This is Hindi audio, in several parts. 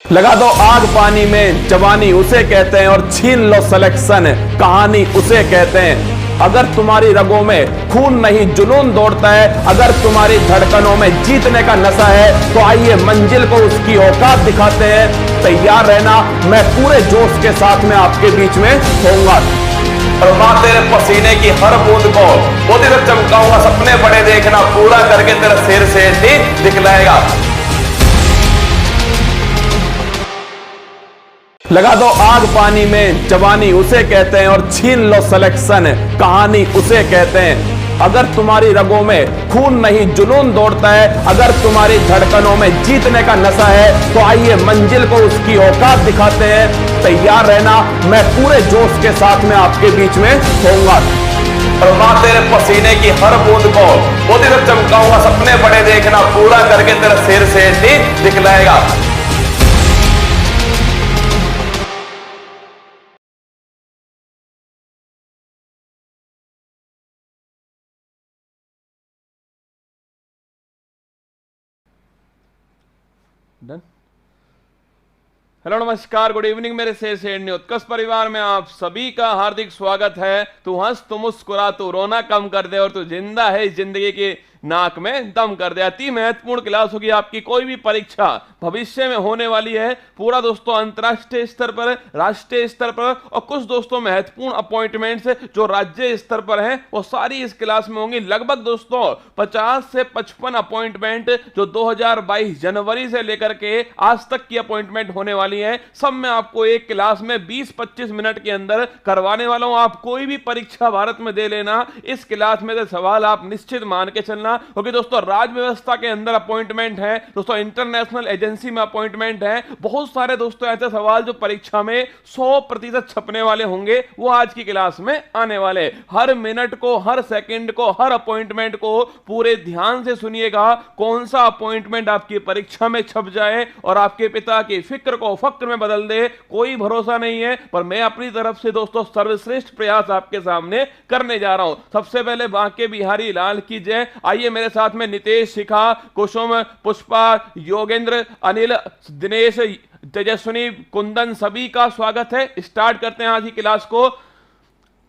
लगा दो आग पानी में, जवानी उसे कहते हैं, और छीन लो सिलेक्शन, कहानी उसे कहते हैं। अगर तुम्हारी रगों में खून नहीं जुनून दौड़ता है, अगर तुम्हारी धड़कनों में जीतने का नशा है, तो आइए मंजिल को उसकी औकात दिखाते हैं। तैयार रहना, मैं पूरे जोश के साथ में आपके बीच में होऊंगा। और मां तेरे पसीने की हर बूंद को मोती तक चमकाऊंगा। सपने बड़े देखना, पूरा करके तेरा सिर से दिखलाएगा। लगा दो आग पानी में, जवानी उसे कहते हैं, और छीन लो सिलेक्शन, कहानी उसे कहते हैं। अगर तुम्हारी रगों में खून नहीं जुनून दौड़ता है, अगर तुम्हारी धड़कनों में जीतने का नशा है, तो आइए मंजिल को उसकी औकात दिखाते हैं। तैयार रहना, मैं पूरे जोश के साथ में आपके बीच में होऊंगा। और मां तेरे पसीने की हर बूंद को मोती तक चमकाऊंगा। सपने बड़े देखना, पूरा करके तेरा सिर से दिखलाएगा। डन। हेलो नमस्कार, गुड इवनिंग मेरे से उत्कर्ष परिवार में आप सभी का हार्दिक स्वागत है। तू हंस, तू मुस्कुरा, तू रोना कम कर दे, और तू जिंदा है इस जिंदगी की नाक में दम कर दे। अति महत्वपूर्ण क्लास होगी आपकी। कोई भी परीक्षा भविष्य में होने वाली है, पूरा दोस्तों अंतर्राष्ट्रीय स्तर पर, राष्ट्रीय स्तर पर, और कुछ दोस्तों महत्वपूर्ण अपॉइंटमेंट्स जो राज्य स्तर पर हैं, वो सारी इस क्लास में होंगी। लगभग दोस्तों 50 से 55 अपॉइंटमेंट जो 2022 जनवरी से लेकर के आज तक की अपॉइंटमेंट होने वाली है, सब में आपको एक क्लास में 20-25 मिनट के अंदर करवाने वाला हूं। आप कोई भी परीक्षा भारत में दे लेना, इस क्लास में से सवाल आप निश्चित मान के चलना। क्योंकि दोस्तों राज्य व्यवस्था के अंदर अपॉइंटमेंट है, दोस्तों इंटरनेशनल एजेंसी में अपॉइंटमेंट है, बहुत सारे दोस्तों ऐसे सवाल जो परीक्षा में 100% छपने वाले होंगे, वो आज की क्लास में आने वाले। हर मिनट को, हर सेकंड को, हर अपॉइंटमेंट को पूरे ध्यान से सुनिएगा। कौन सा अपॉइंटमेंट आपकी परीक्षा में छप जाए और आपके पिता की फिक्र को फक्र में बदल दे, कोई भरोसा नहीं है। पर मैं अपनी तरफ से दोस्तों सर्वश्रेष्ठ प्रयास आपके सामने करने जा रहा हूं। सबसे पहले बांके बिहारी लाल की जय। आइए मेरे साथ में नितेश, शिखा, कुसुम, पुष्पा, योगेंद्र, अनिल, दिनेश, तेजस्विनी, कुंदन, सभी का स्वागत है। स्टार्ट करते हैं आज की क्लास को।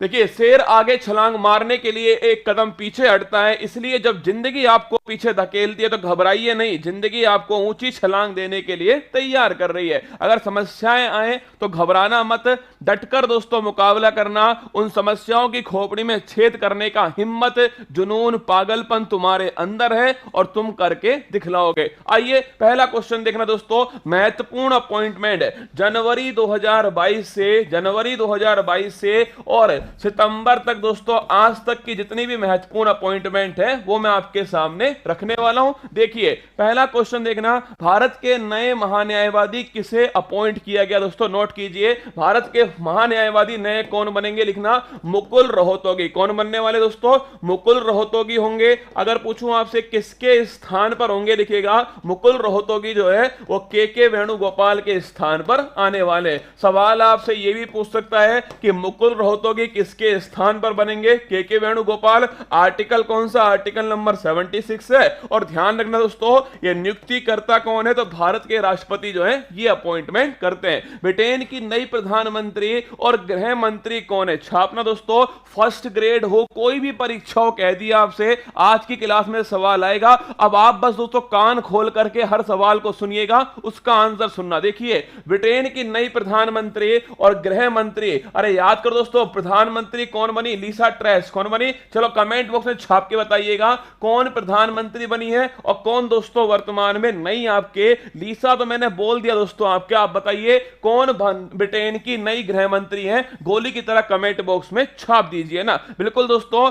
देखिए, शेर आगे छलांग मारने के लिए एक कदम पीछे हटता है, इसलिए जब जिंदगी आपको पीछे धकेलती है तो घबराइए नहीं। जिंदगी आपको ऊंची छलांग देने के लिए तैयार कर रही है। अगर समस्याएं आए तो घबराना मत, डटकर दोस्तों मुकाबला करना। उन समस्याओं की खोपड़ी में छेद करने का हिम्मत, जुनून, पागलपन तुम्हारे अंदर है और तुम करके दिखलाओगे। आइए पहला क्वेश्चन देखना दोस्तों। महत्वपूर्ण अपॉइंटमेंट जनवरी 2022 से और सितंबर तक दोस्तों आज तक की जितनी भी महत्वपूर्ण अपॉइंटमेंट है, वो मैं आपके सामने रखने वाला हूं। देखिए पहला क्वेश्चन देखना, भारत के नए महान्यायवादी किसे अपॉइंट किया गया? दोस्तों नोट कीजिए, भारत के महान्यायवादी नए कौन बनेंगे लिखना, मुकुल रोहतगी। कौन बनने वाले दोस्तों? मुकुल रोहतगी होंगे। अगर पूछूं आपसे किसके स्थान पर होंगे, लिखिएगा मुकुल रोहतगी जो है वो के वेणुगोपाल के स्थान पर आने वाले। सवाल आपसे यह भी पूछ सकता है कि मुकुल रोहतगी किसके स्थान पर बनेंगे? के वेणुगोपाल। आर्टिकल कौन सा? आर्टिकल नंबर 76 है। और ध्यान रखना दोस्तों, ये नियुक्तिकर्ता कौन है? तो भारत के राष्ट्रपति जो है ये अपॉइंटमेंट करते हैं। ब्रिटेन की नई प्रधानमंत्री और गृह मंत्री कौन है? छापना दोस्तों, फर्स्ट ग्रेड हो, कोई भी परीक्षा हो, कह दिया आपसे आज की क्लास में सवाल आएगा। अब आप बस दोस्तों कान खोल करके हर सवाल को सुनिएगा, उसका आंसर सुनना। देखिए, ब्रिटेन की नई प्रधानमंत्री और गृह मंत्री, अरे याद करो दोस्तों, प्रधानमंत्री कौन बनी? लिसा ट्रेस। कौन बनी? चलो कमेंट बॉक्स में छाप के बताइएगा कौन प्रधानमंत्री बनी है और कौन दोस्तों वर्तमान में नई आपके। लिसा तो मैंने बोल दिया दोस्तों आपके, आप बताइए कौन ब्रिटेन की नई गृह मंत्री है? गोली की तरह कमेंट बॉक्स में छाप दीजिए ना। बिल्कुल दोस्तों,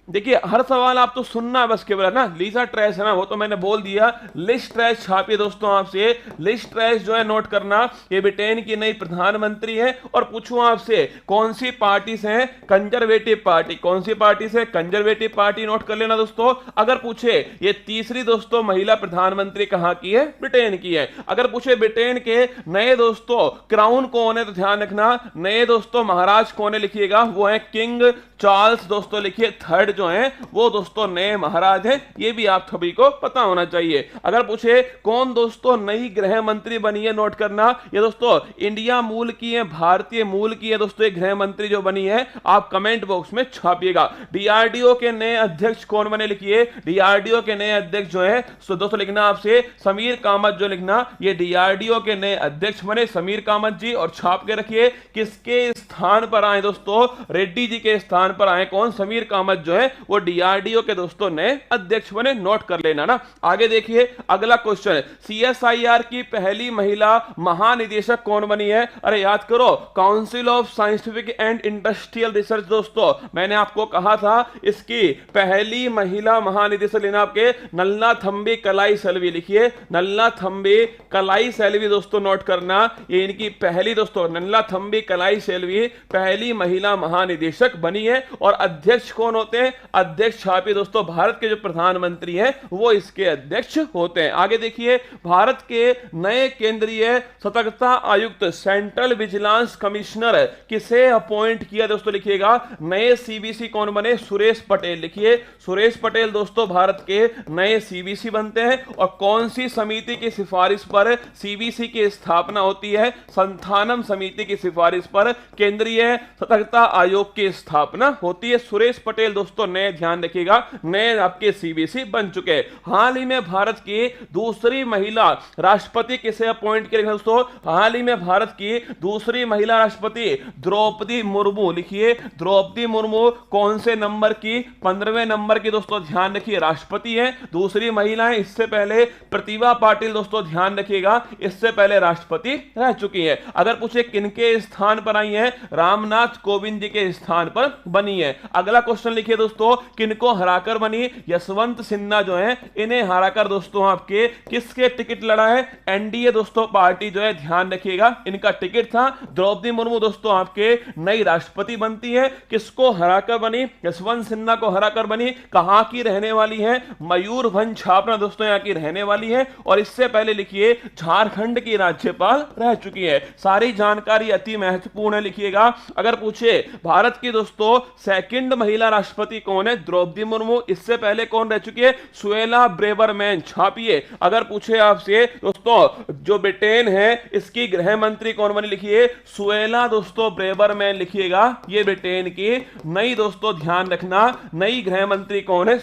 देखिए हर सवाल आप तो सुनना बस केवल, है ना। लिसा ट्रेस है ना, वो तो मैंने बोल दिया। लिस ट्रेस छापिए दोस्तों आपसे। लिस ट्रेस जो है नोट करना, ये ब्रिटेन की नई प्रधानमंत्री है। और पूछूं आपसे कौन सी पार्टी से है? Conservative party. कौन सी पार्टी से? Conservative party. नोट कर लेना दोस्तों। अगर पूछे ये तीसरी दोस्तों महिला प्रधानमंत्री कहां की है? ब्रिटेन की है। अगर पूछे ब्रिटेन के नए दोस्तों क्राउन कौन है, तो ध्यान रखना नए दोस्तों महाराज कौन है, लिखिएगा वो है किंग चार्ल्स। दोस्तों लिखिए थर्ड जो है वो दोस्तों नए महाराज हैं, ये भी आप सभी को पता होना चाहिए। अगर पूछे कौन दोस्तों नई गृह मंत्री बनी है, नोट करना, ये दोस्तों इंडिया मूल की है, भारतीय मूल की है दोस्तों, एक गृह मंत्री जो बनी है, आप कमेंट बॉक्स में छापिएगा। डीआरडीओ के नए अध्यक्ष कौन बने, लिखिए डीआरडीओ के नए अध्यक्ष जो है दोस्तों लिखना आपसे समीर कामत, जो लिखना ये डीआरडीओ के नए अध्यक्ष बने समीर कामत जी, और छाप के रखिए किसके स्थान पर आए दोस्तों, रेड्डी जी के स्थान पर आए कौन, समीर कामत जो है वो डीआरडीओ के दोस्तों नए अध्यक्ष बने, नोट कर लेना ना। आगे देखिए अगला क्वेश्चन, सीएसआईआर की पहली महिला महानिदेशक कौन बनी है, अरे याद करो council of scientific and industrial research दोस्तों, मैंने आपको कहा था इसकी पहली महिला महानिदेशक लेना आपके नल्ला थंबी कलाई सेल्वी, लिखिए नल्ला थंबी कलाई सेल्वी दोस्तों, नोट करना ये इनकी पहली दोस्तों नल्ला थंबी कलाई सेल्वी पहली महिला महानिदेशक बनी है। और अध्यक्ष कौन होते हैं, अध्यक्ष छापी दोस्तों, भारत के जो प्रधानमंत्री हैं वो इसके अध्यक्ष होते हैं। आगे देखिए भारत के नए केंद्रीय सतर्कता आयुक्त सेंट्रल विजिलेंस कमिश्नर किसे अपॉइंट किया दोस्तों, लिखिएगा नए सीबीसी कौन बने, सुरेश पटेल, लिखिए सुरेश पटेल दोस्तों भारत के नए सीबीसी बनते हैं। और कौन सी समिति की सिफारिश पर सीबीसी की स्थापना होती है, संथानम समिति की सिफारिश पर केंद्रीय सतर्कता आयोग की स्थापना होती है। सुरेश पटेल दोस्तों नए, ध्यान रखिएगा नए आपके सीबीसी बन चुके। हाल ही में भारत की दूसरी महिला राष्ट्रपति किसे अपॉइंट किया दोस्तों, हाल ही में भारत की दूसरी महिला राष्ट्रपति द्रौपदी मुर्मू, लिखिए द्रौपदी मुर्मू कौन से नंबर की, 15वें नंबर की दोस्तों, ध्यान रखिए राष्ट्रपति है, दूसरी महिला है। इससे पहले प्रतिभा पाटिल दोस्तों, ध्यान रखिएगा इससे पहले राष्ट्रपति रह चुकी है। अगर पूछे किनके स्थान पर आई है, रामनाथ कोविंद जी के स्थान पर बनी है। अगला क्वेश्चन लिखिए दोस्तों किनको हराकर बनी, यशवंत सिन्हा जो है इन्हें हराकर दोस्तों आपके किसके टिकट लड़ा है, एनडीए दोस्तों पार्टी जो है, ध्यान रखिएगा इनका टिकट था। द्रौपदी मुर्मू दोस्तों आपके नई राष्ट्रपति बनती है, किसको हराकर बनी, यशवंत सिन्हा को हराकर बनी। कहां की रहने वाली है, मयूरभंज छापना दोस्तों यहाँ की रहने वाली है। और इससे पहले लिखिए झारखंड की राज्यपाल रह चुकी है। सारी जानकारी अति महत्वपूर्ण है, लिखिएगा। अगर पूछे भारत की दोस्तों सेकंड महिला राष्ट्रपति कौन है, द्रौपदी मुर्मू, इससे पहले कौन रह चुकी है, सुएला ब्रेवरमैन, छापिए। अगर पूछे आपसे दोस्तों जो ब्रिटेन है इसकी गृह मंत्री कौन बनी, लिखिए सुएला दोस्तों ब्रेवरमैन, लिखिएगा ये ब्रिटेन की नई दोस्तों, ध्यान रखना नई गृह मंत्री कौन है,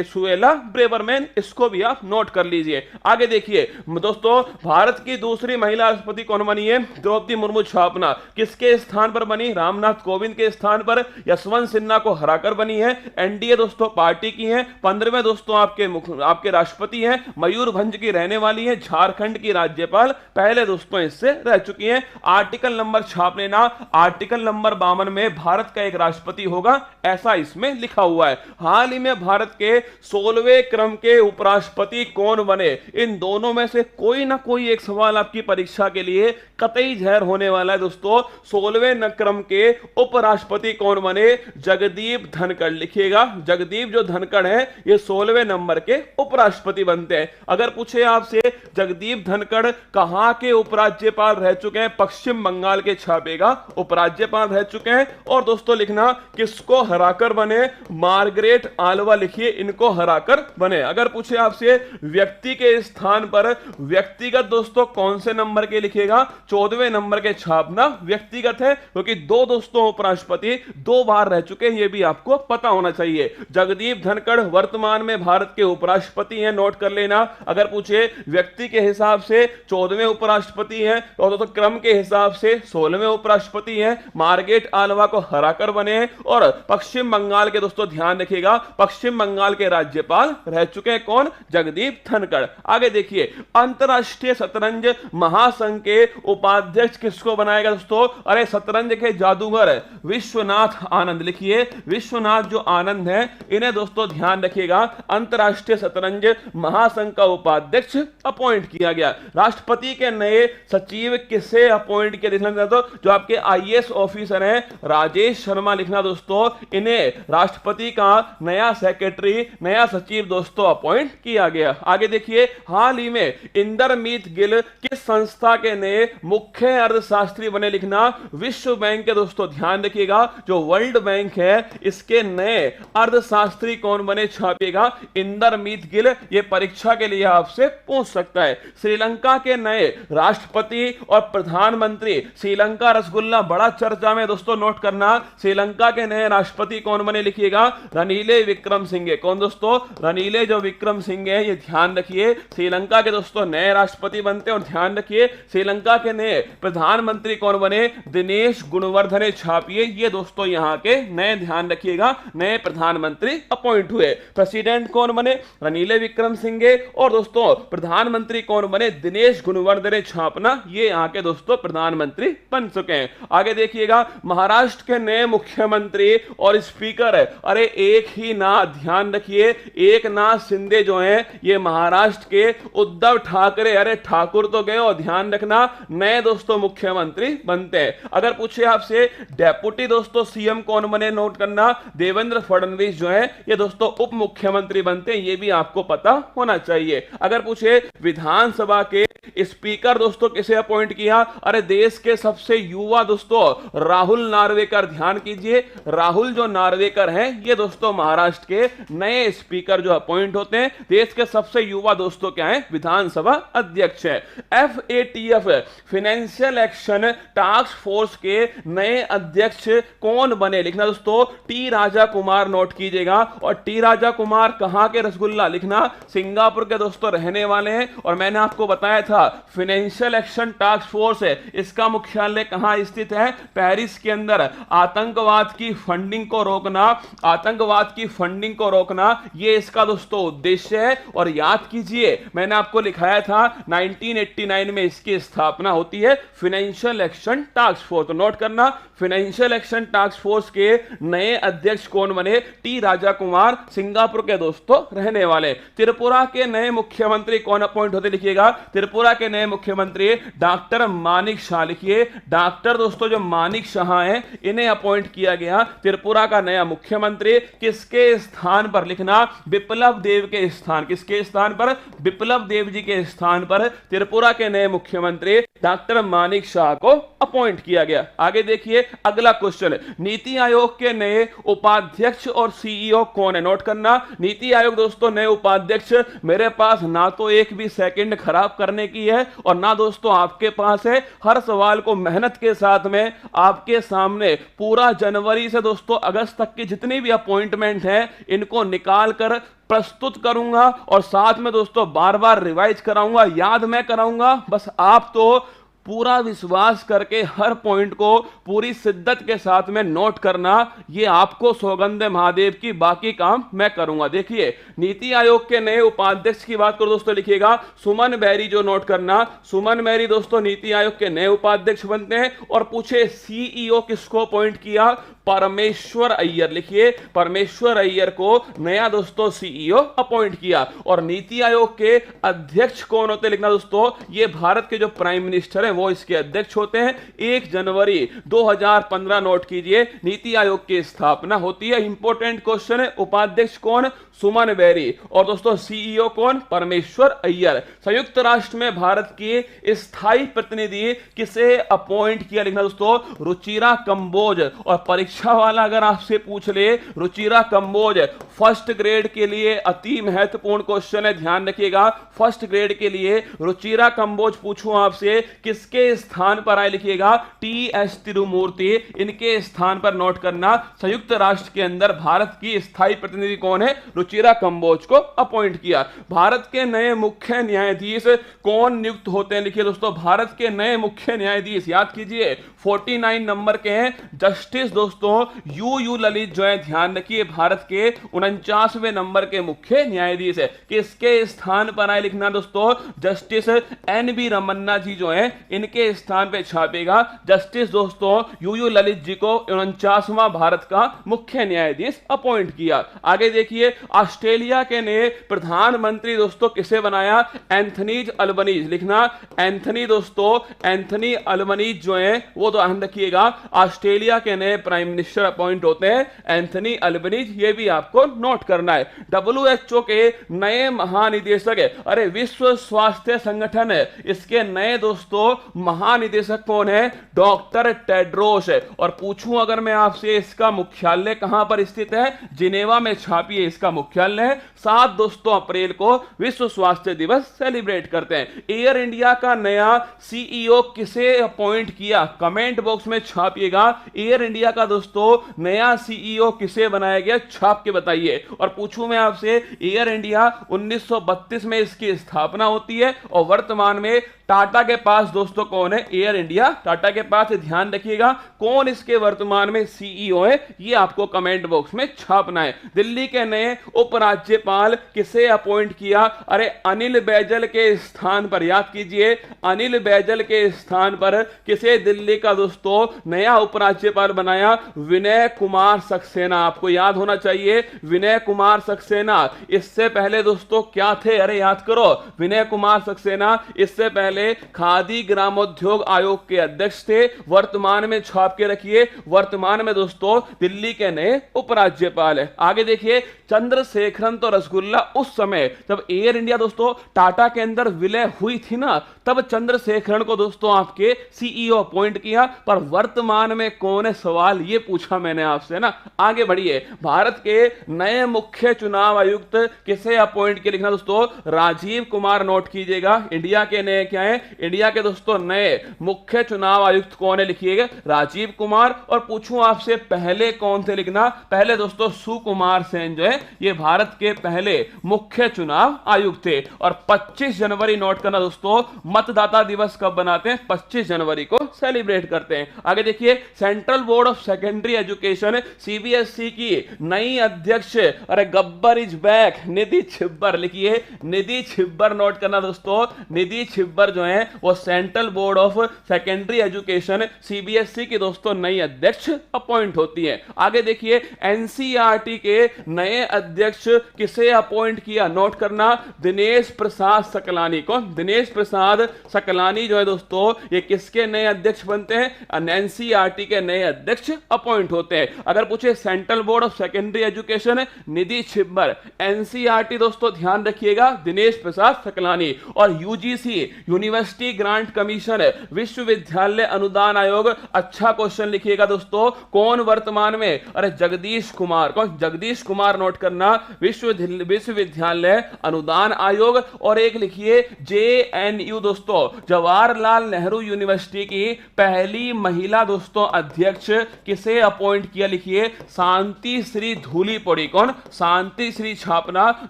सुएला ब्रेवरमैन, इसको भी आप नोट कर लीजिए। आगे देखिए दोस्तों भारत की दूसरी महिला राष्ट्रपति कौन बनी है, द्रौपदी मुर्मू, छापना किसके स्थान पर बनी, रामनाथ कोविंद के स्थान पर, यशवंत सिन्हा को हराकर बनी है। एनडीए दोस्तों पार्टी की है। 15वें दोस्तों आपके राष्ट्रपति हैं, मयूरभंज की रहने वाली है, झारखंड की राज्यपाल पहले दोस्तों इससे रह चुकी हैं। आर्टिकल नंबर छाप लेना, आर्टिकल नंबर 52 में भारत का एक राष्ट्रपति होगा, ऐसा इसमें लिखा हुआ है। हाल ही में भारत के 16वें क्रम के उपराष्ट्रपति कौन बने, इन दोनों में से कोई ना कोई एक सवाल आपकी परीक्षा के लिए कतई जहर होने वाला है दोस्तों। 16वें क्रम के उपराष्ट्रपति कौन बने, जगदीप धनखड़, लिखिएगा जगदीप जो धनखड़ है ये 16वें नंबर के उपराष्ट्रपति बनते हैं। अगर पूछे आपसे जगदीप धनखड़ कहां के उपराज्यपाल रह चुके हैं, पश्चिम बंगाल के, छापेगा उपराज्यपाल रह चुके हैं। और दोस्तों लिखना किसको हराकर बने, मार्गरेट आल्वा, लिखिए इनको हराकर बने। अगर पूछे आपसे व्यक्ति के स्थान पर व्यक्तिगत दोस्तों कौन से नंबर के, लिखिएगा 14वें नंबर के, छापना व्यक्तिगत है क्योंकि दो दोस्तों उपराष्ट्रपति 2 बार रह चुके हैं, ये भी आपको पता होना चाहिए। जगदीप धनखड़ वर्तमान में भारत के उपराष्ट्रपति हैं, नोट कर लेना। अगर पूछे व्यक्ति के हिसाब से 14वें उपराष्ट्रपति हैं और दोस्तों क्रम के हिसाब से 16वें उपराष्ट्रपति हैं, मार्गरेट आल्वा को हराकर बने हैं। और पश्चिम बंगाल के दोस्तों ध्यान रखिएगा पश्चिम बंगाल के राज्यपाल रह चुके हैं कौन, जगदीप धनखड़। आगे देखिए अंतरराष्ट्रीय शतरंज महासंघ के उपाध्यक्ष किसको बनाएगा दोस्तों, अरे शतरंज के जादूगर विश्वनाथ आनंद, लिखिए विश्वनाथ जो आनंद है इन्हें दोस्तों ध्यान रखिएगा अंतरराष्ट्रीय शतरंज महासंघ का उपाध्यक्ष अपॉइंट किया गया। राष्ट्रपति के नए सचिव किसे अपॉइंट किया, लिखना तो जो आपके आईएएस ऑफिसर हैं राजेश शर्मा, लिखना दोस्तों इन्हें राष्ट्रपति का नया सेक्रेटरी, नया सचिव दोस्तों अपॉइंट किया गया। आगे देखिए हाल ही में इंदरमीत गिल किस संस्था के नए मुख्य अर्थशास्त्री बने, लिखना विश्व बैंक के दोस्तों, ध्यान रखिएगा जो वर्ल्ड बैंक है इसके नए नए अर्थशास्त्री कौन बने, छापिएगा इंदरमीत गिल। ये परीक्षा के लिए आपसे पूछ सकता है। श्रीलंका के नए राष्ट्रपति और प्रधानमंत्री, श्रीलंका रसगुल्ला बड़ा चर्चा में दोस्तों, नोट करना। श्रीलंका के नए राष्ट्रपति कौन बने, लिखिएगा रनीले विक्रमसिंघे। कौन दोस्तों, रनीले जो विक्रमसिंघे है, ये ध्यान रखिए। श्रीलंका के दोस्तों नए राष्ट्रपति बनते हैं। और ध्यान रखिए श्रीलंका के नए प्रधानमंत्री कौन बने, दिनेश गुणवर्धने। छापिए ये दोस्तों यहां के नए, ध्यान रखिएगा, नए प्रधानमंत्री अपॉइंट हुए। प्रेसिडेंट कौन बने, रनीले विक्रमसिंघे। और दोस्तों प्रधानमंत्री कौन बने, दिनेश गुणवर्धने। छापना ये यहां के दोस्तों प्रधानमंत्री बन चुके हैं। आगे देखिएगा महाराष्ट्र के नए मुख्यमंत्री और स्पीकर है, अरे एक ही ना, ध्यान रखिए, एकनाथ शिंदे जो हैं ये महाराष्ट्र के उद्धव ठाकरे, अरे ठाकुर तो गए, और ध्यान रखना नए दोस्तों मुख्यमंत्री बनते हैं। अगर पूछे आपसे डेप्यूटी दोस्तों सीएम कौन बने, नोट करना देवेंद्र फडणवीस जो है ये दोस्तों उप मुख्यमंत्री बनते हैं, ये भी आपको पता होना चाहिए। अगर पूछे विधानसभा के स्पीकर दोस्तों किसे अपॉइंट किया, अरे देश के सबसे युवा दोस्तों राहुल नार्वेकर। ध्यान कीजिए राहुल जो नार्वेकर हैं ये दोस्तों महाराष्ट्र के नए स्पीकर जो अपॉइंट होते हैं। देश के सबसे युवा दोस्तों क्या है, विधानसभा अध्यक्ष है। FATF financial action task force के नए अध्यक्ष कौन बने, लिखना दोस्तों टी राजा कुमार। नोट कीजिएगा, और टी राजा कुमार कहां के रसगुल्ला, लिखना सिंगापुर के दोस्तों रहने वाले हैं। और मैंने आपको बताया था फाइनेंशियल एक्शन टास्क फोर्स है, इसका मुख्यालय कहां स्थित है, पेरिस के अंदर। आतंकवाद की फंडिंग को रोकना, आतंकवाद की फंडिंग को रोकना ये इसका दोस्तों उद्देश्य है। और याद कीजिए मैंने आपको लिखाया था 1989 में इसकी स्थापना होती है, फाइनेंशियल एक्शन टास्क फोर्स। तो नोट करना फाइनेंशियल एक्शन टास्क फोर्स के नए अध्यक्ष कौन बने, टी राजा कुमार, सिंगापुर के दोस्तों रहने वाले। त्रिपुरा के नए मुख्यमंत्री कौन अपॉइंट होते, लिखिएगा त्रिपुरा के नए मुख्यमंत्री डॉक्टर मानिक शाह। लिखिए डॉक्टर दोस्तों जो मानिक शाह हैं इन्हें अपॉइंट किया गया त्रिपुरा का नया मुख्यमंत्री। किसके स्थान पर, लिखना विप्लव देव के स्थान, किसके स्थान पर, विप्लव देव जी के स्थान पर त्रिपुरा के नए मुख्यमंत्री डॉक्टर मानिक शाह को अपॉइंट किया गया। आगे देखिए अगला क्वेश्चन, नीति आयोग के नए उपाध्यक्ष और सीईओ कौन है, नोट करना। नीति आयोग दोस्तों नए उपाध्यक्ष, मेरे पास ना तो एक भी सेकंड खराब करने की है और ना दोस्तों आपके पास है। हर सवाल को मेहनत के साथ में आपके सामने पूरा जनवरी से दोस्तों अगस्त तक की जितनी भी अपॉइंटमेंट है इनको निकाल कर प्रस्तुत करूंगा, और साथ में दोस्तों बार बार रिवाइज कराऊंगा, याद मैं कराऊंगा। बस आप तो पूरा विश्वास करके हर पॉइंट को पूरी शिद्दत के साथ में नोट करना, ये आपको सौगंध है महादेव की, बाकी काम मैं करूंगा। देखिए नीति आयोग के नए उपाध्यक्ष की बात करो दोस्तों, लिखिएगा सुमन बैरी। जो नोट करना सुमन बैरी दोस्तों नीति आयोग के नए उपाध्यक्ष बनते हैं। और पूछे सीईओ किसको अपॉइंट किया, परमेश्वर अय्यर। लिखिए परमेश्वर अय्यर को नया दोस्तों सीईओ अपॉइंट किया। और नीति आयोग के अध्यक्ष कौन होते, लिखना दोस्तों ये भारत के जो प्राइम मिनिस्टर हैं वो इसके अध्यक्ष होते हैं। 1 जनवरी 2015 नोट कीजिए नीति आयोग की स्थापना होती है। इंपॉर्टेंट क्वेश्चन है, उपाध्यक्ष कौन, सुमन बैरी, और दोस्तों सीईओ कौन, परमेश्वर अय्यर। संयुक्त राष्ट्र में भारत की स्थायी प्रतिनिधि किसे अपॉइंट किया, लिखना दोस्तों रुचिरा कंबोज। और परीक्षा वाला अगर आपसे पूछ ले रुचिरा कंबोज फर्स्ट ग्रेड के लिए अति महत्वपूर्ण क्वेश्चन है, ध्यान रखिएगा। फर्स्ट ग्रेड के लिए रुचिरा कंबोज पूछूं आपसे किसके स्थान पर आए, लिखिएगा टीएस तिरुमूर्ति, इनके स्थान पर नोट करना। संयुक्त राष्ट्र के अंदर भारत की स्थायी प्रतिनिधि कौन है, रुचिरा कंबोज को अपॉइंट किया। भारत के नए मुख्य न्यायाधीश कौन नियुक्त होते हैं, लिखिए दोस्तों भारत के नए मुख्य न्यायाधीश याद कीजिए 49 नंबर के हैं, जस्टिस दोस्तों यू ललित जो है, ध्यान रखिए भारत के 49वें नंबर के मुख्य न्यायाधीश है। किसके स्थान पर आए, लिखना दोस्तों जस्टिस एन.वी. रमन्ना जी जो है इनके स्थान पे छापेगा। जस्टिस दोस्तों यू ललित जी को 49वां भारत का मुख्य न्यायाधीश अपॉइंट किया। आगे देखिए ऑस्ट्रेलिया के नए प्रधानमंत्री दोस्तों किसे बनाया, एंथनीज अल्बनीज। लिखना एंथनी दोस्तों, एंथनी अल्बनीज जो है वो तो ध्यान रखिएगा ऑस्ट्रेलिया के नए प्राइम मिनिस्टर अपॉइंट होते हैं, एंथनी अल्बनीज, ये भी आपको नोट करना है। WHO के नए महानिदेशक है, अरे विश्व स्वास्थ्य संगठन है, इसके नए दोस्तों महानिदेशक कौन है? डॉक्टर टेड्रोस है। और पूछूं अगर मैं आपसे इसका मुख्यालय कहां पर स्थित है? जिनेवा में छापिए इसका मुख्यालय है। 7 दोस्तों अप्रैल को विश्व स्वास्थ्य दिवस सेलिब्रेट करते हैं। एयर इंडिया का नया सीईओ किसे अपॉइंट किया? कमेंट बॉक्स में छापिएगा। एयर इंडिया का दोस्तों नया सीईओ किसे बनाया गया? छाप के बताइए। और पूछूं मैं आपसे, एयर इंडिया 1932 में इसकी स्थापना होती है और वर्तमान में टाटा के पास दोस्तों कौन है? एयर इंडिया टाटा के पास। ध्यान रखिएगा कौन इसके वर्तमान में सीईओ है, ये आपको कमेंट बॉक्स में छापना है। दिल्ली के नए उपराज्यपाल किसे अपॉइंट किया? अरे अनिल बैजल के स्थान पर, याद कीजिए, अनिल बैजल के स्थान पर किसे दिल्ली का दोस्तों नया उपराज्यपाल बनाया? विनय कुमार सक्सेना। आपको याद होना चाहिए विनय कुमार सक्सेना। इससे पहले दोस्तों क्या थे? अरे याद करो, विनय कुमार सक्सेना इससे पहले खादी ग्रामोद्योग आयोग के अध्यक्ष थे। वर्तमान में छाप के रखिए, वर्तमान में दोस्तों दिल्ली के नए उपराज्यपाल है। आगे देखिए, चंद्रशेखरन तो रसगुल्ला उस समय जब एयर इंडिया दोस्तों टाटा के अंदर विलय हुई थी ना, तब चंद्रशेखरन को दोस्तों आपके सीईओ अपॉइंट किया। पर वर्तमान में कौन है? सवाल ये पूछा मैंने आपसे ना। आगे बढ़िए, भारत के नए मुख्य चुनाव आयुक्त किसे अपॉइंट किया? लिखना दोस्तों राजीव कुमार। नोट कीजिएगा, इंडिया के नए क्या है? इंडिया के दोस्तों नए मुख्य चुनाव आयुक्त कौन है? लिखिएगा राजीव कुमार। और पूछूं आपसे पहले कौन थे? लिखना पहले दोस्तों सुकुमार सेन जो है ये भारत के पहले मुख्य चुनाव आयुक्त थे। और 25 जनवरी नोट करना दोस्तों, मतदाता दिवस कब बनाते हैं? 25 जनवरी को सेलिब्रेट करते हैं। आगे देखिए, central board of secondary education CBSE की नई अध्यक्ष, अरे गब्बर इज बैक, निधि छिब्बर। लिखिए निधि छिब्बर। नोट करना दोस्तों, निधि छिब्बर जो है वो central board of secondary education CBSE की दोस्तों नई अध्यक्ष अपॉइंट होती है। आगे देखिए, एनसीईआरटी के नए अध्यक्ष किसे अपॉइंट किया? नोट करना दिनेश प्रसाद सकलानी को। दिनेश प्रसाद सकलानी जो है दोस्तों ये किसके नए अध्यक्ष बनते हैं? एनसीईआरटी के नए अध्यक्ष अपॉइंट होते हैं। अगर पूछे central board of secondary education Nidhi Chhibber, NCERT दोस्तों ध्यान रखिएगा दिनेश प्रसाद सकलानी। और यूजीसी यूनिवर्सिटी ग्रांट कमीशन विश्वविद्यालय अनुदान आयोग, अच्छा क्वेश्चन लिखिएगा दोस्तों, कौन वर्तमान में? अरे जगदीश कुमार। कौन? जगदीश कुमार। नोट करना विश्वविद्यालय अनुदान आयोग। और एक लिखिए जेएनयू दोस्तों, जवाहरलाल नेहरू यूनिवर्सिटी की पहली महिला दोस्तों अध्यक्ष किसे अपॉइंट किया? लिखिए शांति श्री धूलीपुड़ी। कौन? शांति श्री छापना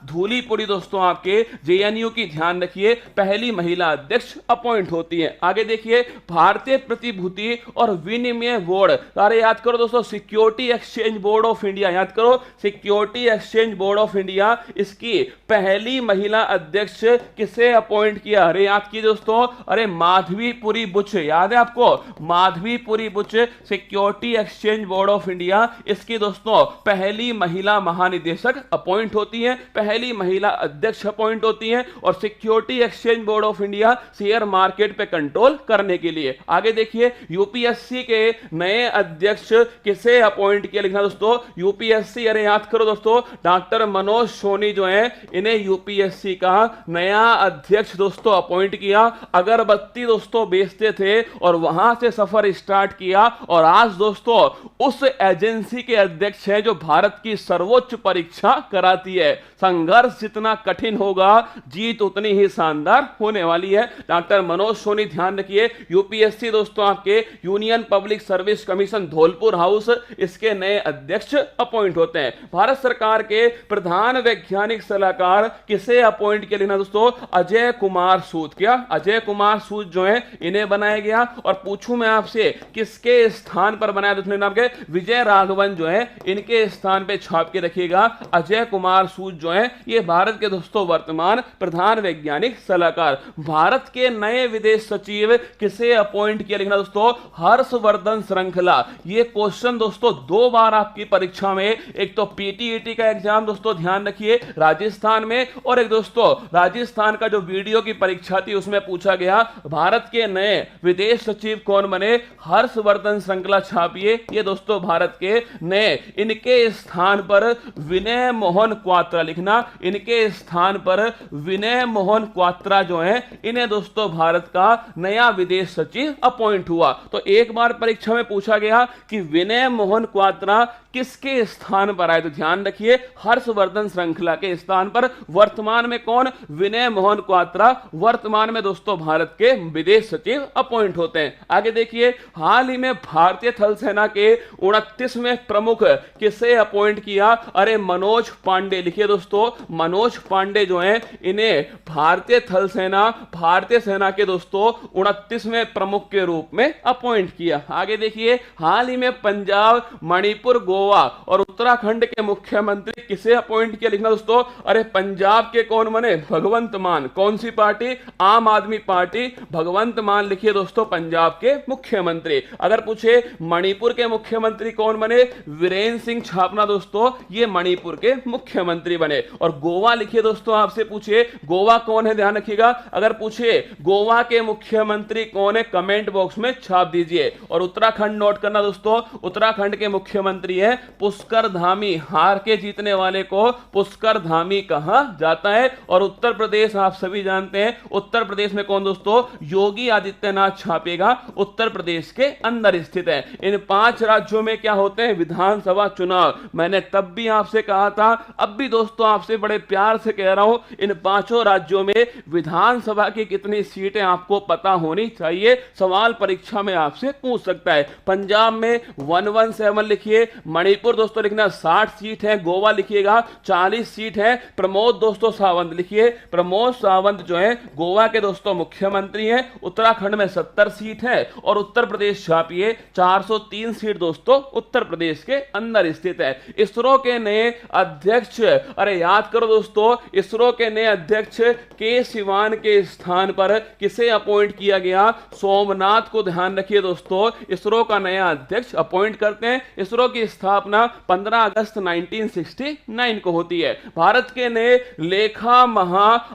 धूलीपुड़ी दोस्तों आपके जेएनयू की, ध्यान रखिए, पहली महिला अध्यक्ष अपॉइंट होती है। आगे देखिए, भारतीय प्रतिभूति और विनिमय बोर्ड, अरे याद करो दोस्तों security exchange board of India, याद करो security exchange board of India, इसकी पहली महिला अध्यक्ष किसे अपॉइंट किया? अरे याद कीजिए दोस्तों, अरे माधवीपुरी बुच, याद है आपको? Madhabi Puri Buch security exchange board of India, इसकी दोस्तों पहली महिला महानिदेशक अपॉइंट होती है, पहली महिला अध्यक्ष अपॉइंट होती है। और security exchange board of India share market पे कंट्रोल करने के लिए। आगे देखिए, यूपीएससी के नए अध्यक्ष किसे अपॉइंट किया? लिखना दोस्तों यूपीएससी, अरे याद करो दोस्तों डॉक्टर मनोज सोनी जो है इन्हें यूपीएससी का नया अध्यक्ष दोस्तों अपॉइंट किया। अगरबत्ती दोस्तों बेचते थे और वहां से सफर स्टार्ट किया और आज दोस्तों उस एजेंसी के अध्यक्ष हैं जो भारत की सर्वोच्च परीक्षा कराती है। संघर्ष जितना कठिन होगा जीत उतनी ही शानदार होने वाली है। डॉक्टर मनोज सोनी, ध्यान रखिए, यूपीएससी दोस्तों आपके union public service commission Dholpur house, इसके नए अध्यक्ष अपॉइंट होते हैं। भारत सरकार के प्रधान वैज्ञानिक सलाहकार किसे अपॉइंट किया? लेना दोस्तों अजय कुमार सूद। क्या? अजय कुमार सूद जो है इन्हें बनाया गया। और पूछूं मैं आपसे किसके स्थान पर बनाया? दोस्तों नाम के विजय राघवन जो है इनके स्थान पे छाप के रखिएगा। अजय कुमार सूद जो है ये भारत के दोस्तों वर्तमान प्रधान वैज्ञानिक सलाहकार। भारत के नए विदेश सचिव किसे अपॉइंट किया? लिखना दोस्तों हर्षवर्धन श्रृंखला। ये क्वेश्चन दोस्तों 2 बार आपकी परीक्षा में, एक तो पीटीईटी का एग्जाम दोस्तों ध्यान रखिए राजस्थान में, और एक दोस्तों राजस्थान का जो वीडियो की परीक्षा थी उसमें पूछा गया भारत के नए विदेश सचिव कौन बने? हर्षवर्धन श्रृंखला छापिए। ये दोस्तों भारत के नए, इनके स्थान पर विनय मोहन क्वात्रा। लिखना इनके स्थान पर विनय मोहन क्वात्रा जो है इन्हें दोस्तों भारत का नया विदेश सचिव अपॉइंट हुआ। तो एक बार परीक्षा में पूछा गया कि विनय मोहन क्वात्रा किसके स्थान पर आए, तो ध्यान रखिए हर्षवर्धन श्रृंखला के स्थान पर वर्तमान में कौन, विनय मोहन क्वात्रा वर्तमान में दोस्तों भारत के विदेश सचिव अपॉइंट होते हैं। आगे देखिए, हाल ही में भारतीय थल सेना के 29वें प्रमुख किसे अपॉइंट किया, अरे मनोज पांडे। लिखिए दोस्तों, मनोज पांडे जो हैं इन्हें भारतीय थल सेना, भारतीय सेना के दोस्तों 29वें प्रमुख के रूप में अपॉइंट किया। आगे देखिए, हाल ही में पंजाब, मणिपुर, गोवा और उत्तराखंड के मुख्यमंत्री किसे अपॉइंट किया। लिखना दोस्तों, अरे पंजाब के कौन बने, भगवंत मान। कौन सी पार्टी, आम आदमी पार्टी, भगवंत मान लिखिए दोस्तों पंजाब के मुख्यमंत्री। अगर पूछे मणिपुर के मुख्यमंत्री कौन बने, वीरेंद्र सिंह छापना दोस्तों ये मणिपुर के मुख्यमंत्री बने। और गोवा लिखिए दोस्तों, आपसे पूछे गोवा कौन है, ध्यान रखिएगा। अगर पूछे गोवा के मुख्यमंत्री कौन है, कमेंट बॉक्स में छाप दीजिए। और उत्तराखंड नोट करना दोस्तों, उत्तराखंड के मुख्यमंत्री है पुष्कर धामी। हार के जीतने वाले को पुष्कर धामी कहा जाता है। और उत्तर प्रदेश आप सभी जानते हैं, उत्तर प्रदेश में कौन दोस्तों, योगी आदित्यनाथ छापेगा, उत्तर प्रदेश के अंदर स्थित है। इन 5 राज्यों में क्या होते हैं, विधानसभा चुनाव। मैंने तब भी आपसे कहा था, अब भी दोस्तों आपसे बड़े प्यार से कह रहा हूं, इन 5 राज्यों में विधानसभा की कितनी सीटें आपको पता होनी चाहिए। सवाल परीक्षा में आपसे पूछ सकता है। पंजाब में 117 लिखिए, मणिपुर दोस्तों लिखना 60 सीट है, गोवा लिखिएगा 40 सीट है। प्रमोद दोस्तों सावंत लिखिए, प्रमोद सावंत जो है गोवा के दोस्तों मुख्यमंत्री हैं। उत्तराखंड में 70 सीट है। और उत्तर प्रदेश छापिए 403 सीट दोस्तों उत्तर प्रदेश के अंदर स्थित है। इसरो के नए अध्यक्ष, अरे याद करो दोस्तों, इसरो के नए अध्यक्ष के सिवान के स्थान पर किसे अपॉइंट किया गया, सोमनाथ को ध्यान रखिए दोस्तों, इसरो का नया अध्यक्ष अपॉइंट करते हैं। इसरो की स्थापना 15 अगस्त 1969 को होती है। भारत के नए लेखा